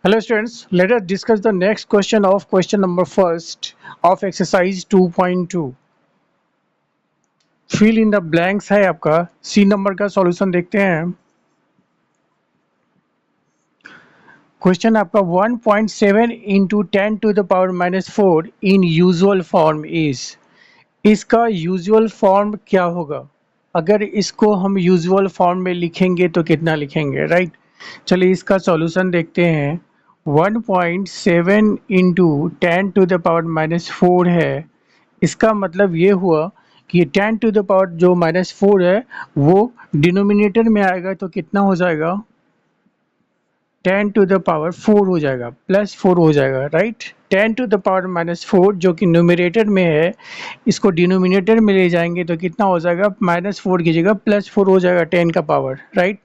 Hello students, let us discuss the next question of question number first of exercise 2.2. Fill in the blanks है आपका सी number का solution देखते हैं। Question आपका 1.7 into 10 to the power minus 4 in usual form is, इसका usual form क्या होगा? अगर इसको हम यूजुअल फॉर्म में लिखेंगे तो कितना लिखेंगे, राइट? चलिए इसका सॉल्यूशन देखते हैं। 1.7 into 10 to the power minus 4 है। इसका मतलब ये हुआ कि 10 टू द पावर जो माइनस 4 है वो डिनोमिनेटर में आएगा तो कितना हो जाएगा? 10 टू द पावर 4 हो जाएगा, प्लस 4 हो जाएगा, right? 10 to the power minus 4 जो कि न्यूमरेटर में है, इसको डिनोमिनेटर में ले जाएंगे तो कितना हो जाएगा? माइनस 4 की जगह प्लस 4 हो जाएगा 10 का पावर, राइट?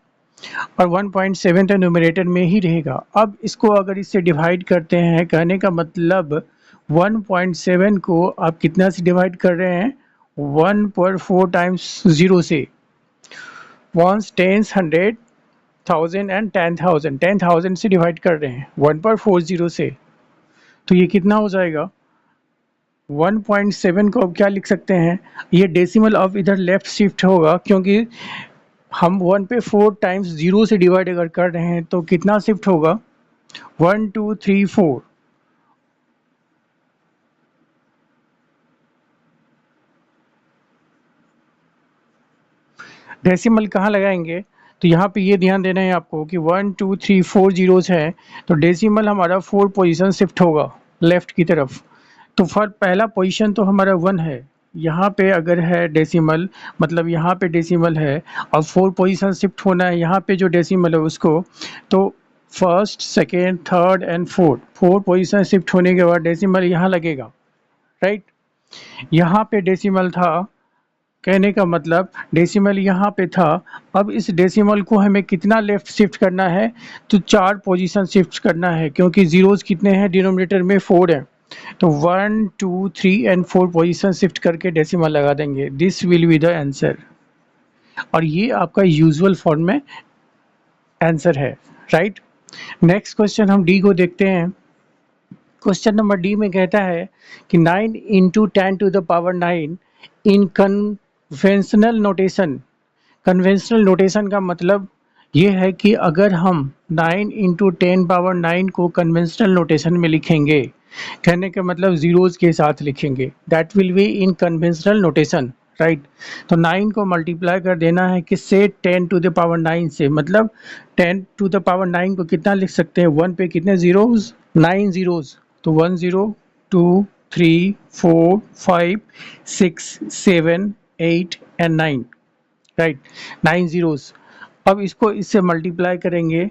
और 1.7 तो न्यूमरेटर में ही रहेगा। अब इसको अगर इससे डिवाइड करते हैं, कहने का मतलब 1.7 को आप कितना से डिवाइड कर रहे हैं? 1 पर 4 टाइम्स 0 से, वंस टेंस 100 1000 एंड 10,000 से डिवाइड कर रहे हैं 1 पर 4 0 से, तो ये कितना हो जाएगा? 1.7 को अब क्या लिख सकते हैं? ये डेसिमल अब इधर लेफ्ट शिफ्ट होगा क्योंकि हम 1 पे 4 टाइम्स 0 से डिवाइड अगर कर रहे हैं तो कितना शिफ्ट होगा? 1 2 3 4। डेसिमल कहाँ लगाएंगे? तो यहाँ पे ये ध्यान देना है आपको कि 1 2 3 4 जीरोस हैं, तो डेसिमल हमारा 4 पोजीशन शिफ्ट होगा लेफ्ट की तरफ। तो फॉर पहला पोजीशन तो हमारा 1 है, यहाँ पे अगर है डेसिमल मतलब यहाँ पे डेसिमल है और 4 पोजीशन शिफ्ट होना है यहाँ पे जो डेसिमल है उसको, तो first second third and fourth 4 position shift होने के बाद डेसिमल यहाँ लगेगा, राइट? यहाँ पे डेसिमल था, कहने का मतलब डेसिमल यहाँ पे था। अब इस डेसिमल को हमें कितना लेफ्ट शिफ्ट करना है? तो 4 पोजीशन शिफ्ट करना है क्योंकि जीरोस कितने हैं? डिनोमिनेटर में 4 है, तो 1 2 3 एंड 4 पोजीशन शिफ्ट करके डेसिमल लगा देंगे। This will be the answer, और ये आपका यूजुअल फॉर्म में आंसर है, राइट? नेक्स्ट क्वेश्चन हम डी को देखते हैं। क्वेश्चन नंबर डी में कहता है कि 9 into 10 to the power 9 in conventional notation. Conventional notation का मतलब ये है कि अगर हम 9 इंटू 10 पावर 9 को कन्वेंशनल नोटेशन में लिखेंगे, कहने का मतलब जीरोस के साथ लिखेंगे, that will be in conventional notation, right? तो 9 को मल्टीप्लाई कर देना है किससे? 10 टू द पावर 9 से, मतलब 10 टू द पावर 9 को कितना लिख सकते हैं? 1 पे कितने जीरोस? 9 जीरोस, तो 1 0 2 3 4 5 6 7 8 एंड 9, राइट? 9 जीरोस। अब इसको इससे मल्टीप्लाई करेंगे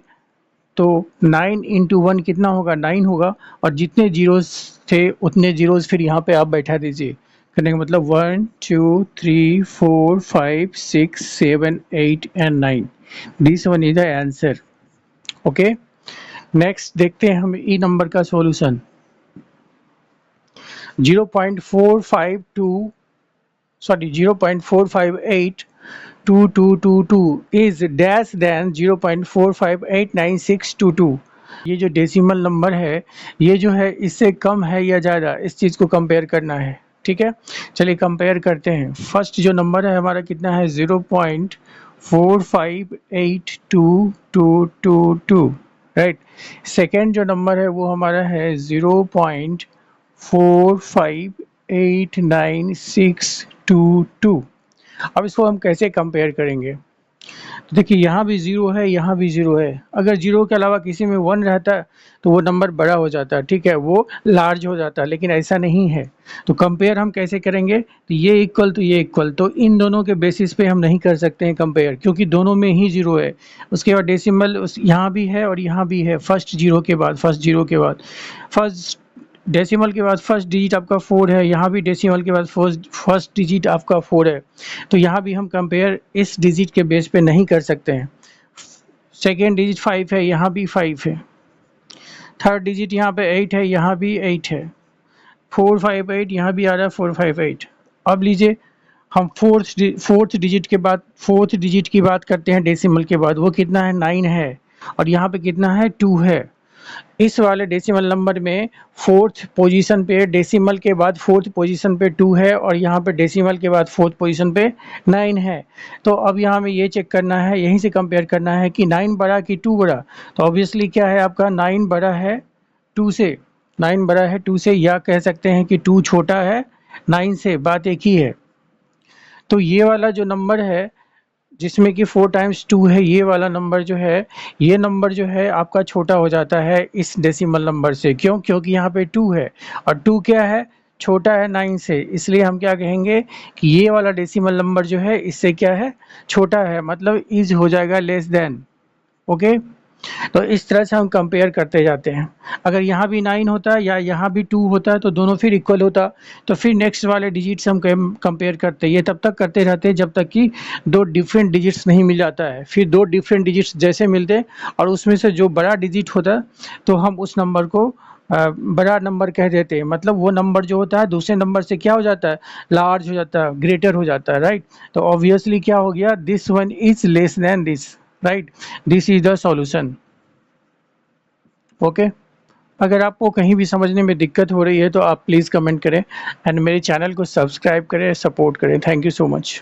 तो 9 इंटू 1 कितना होगा? 9 होगा, और जितने जीरोस थे उतने जीरोस फिर यहाँ पे आप बैठा दीजिए। करने का मतलब 1 2 3 4 5 6 7 8 and 9, this one is the answer. Okay, next देखते हैं हम ई नंबर का सॉल्यूशन। 0.458 is dash than 0.4589622। ये जो डेसिमल नंबर है ये जो है इससे कम है या ज़्यादा, इस चीज़ को कंपेयर करना है, ठीक है? चलिए कंपेयर करते हैं। फर्स्ट जो नंबर है हमारा कितना है? 0.458222, राइट? सेकेंड जो नंबर है वो हमारा है 0.458962। अब इसको हम कैसे कंपेयर करेंगे? तो देखिए यहाँ भी ज़ीरो है, यहाँ भी ज़ीरो है। अगर ज़ीरो के अलावा किसी में 1 रहता तो वो नंबर बड़ा हो जाता, ठीक है, वो लार्ज हो जाता, लेकिन ऐसा नहीं है। तो कंपेयर हम कैसे करेंगे? तो ये इक्वल तो ये इक्वल, तो इन दोनों के बेसिस पे हम नहीं कर सकते हैं कंपेयर, क्योंकि दोनों में ही ज़ीरो है। उसके बाद डेसिमल यहाँ भी है और यहाँ भी है, फर्स्ट ज़ीरो के बाद फर्स्ट डेसिमल के बाद फर्स्ट डिजिट आपका 4 है, यहाँ भी डेसिमल के बाद फर्स्ट डिजिट आपका 4 है, तो यहाँ भी हम कंपेयर इस डिजिट के बेस पे नहीं कर सकते हैं। सेकेंड डिजिट 5 है, यहाँ भी 5 है, थर्ड डिजिट यहाँ पे 8 है, यहाँ भी 8 है, 458 यहाँ भी आ रहा है 458। अब लीजिए हम फोर्थ डिजिट के बाद फोर्थ डिजिट की बात करते हैं डेसिमल के बाद, वो कितना है? 9 है, और यहाँ पे कितना है? 2 है। इस वाले डेसिमल नंबर में फोर्थ पोजीशन पे डेसिमल के बाद फोर्थ पोजीशन पे 2 है और यहाँ पे डेसिमल के बाद फोर्थ पोजीशन पे 9 है। तो अब यहाँ हमें ये चेक करना है, यहीं से कंपेयर करना है कि 9 बड़ा कि 2 बड़ा। तो ऑब्वियसली क्या है आपका 9 बड़ा है 2 से, 9 बड़ा है 2 से, या कह सकते हैं कि 2 छोटा है 9 से, बात एक ही है। तो ये वाला जो नंबर है जिसमें कि 4 टाइम्स 2 है, ये वाला नंबर जो है, ये नंबर जो है आपका छोटा हो जाता है इस डेसिमल नंबर से। क्यों? क्योंकि यहाँ पे 2 है और 2 क्या है? छोटा है 9 से, इसलिए हम क्या कहेंगे कि ये वाला डेसिमल नंबर जो है इससे क्या है? छोटा है, मतलब इज़ हो जाएगा लेस देन। ओके? तो इस तरह से हम कंपेयर करते जाते हैं। अगर यहाँ भी 9 होता या यहाँ भी 2 होता तो दोनों फिर इक्वल होता, तो फिर नेक्स्ट वाले डिजिट्स हम कंपेयर करते। ये तब तक करते रहते जब तक कि 2 डिफरेंट डिजिट्स नहीं मिल जाता है। फिर 2 डिफरेंट डिजिट्स जैसे मिलते और उसमें से जो बड़ा डिजिट होता तो हम उस नंबर को बड़ा नंबर कह देते हैं। मतलब वो नंबर जो होता है दूसरे नंबर से क्या हो जाता है? लार्ज हो जाता है, ग्रेटर हो जाता है, राइट? तो ऑब्वियसली क्या हो गया? This one is less than this, right? This is the solution. Okay? अगर आपको कहीं भी समझने में दिक्कत हो रही है तो आप प्लीज़ कमेंट करें एंड मेरे चैनल को सब्सक्राइब करें, सपोर्ट करें। Thank you so much.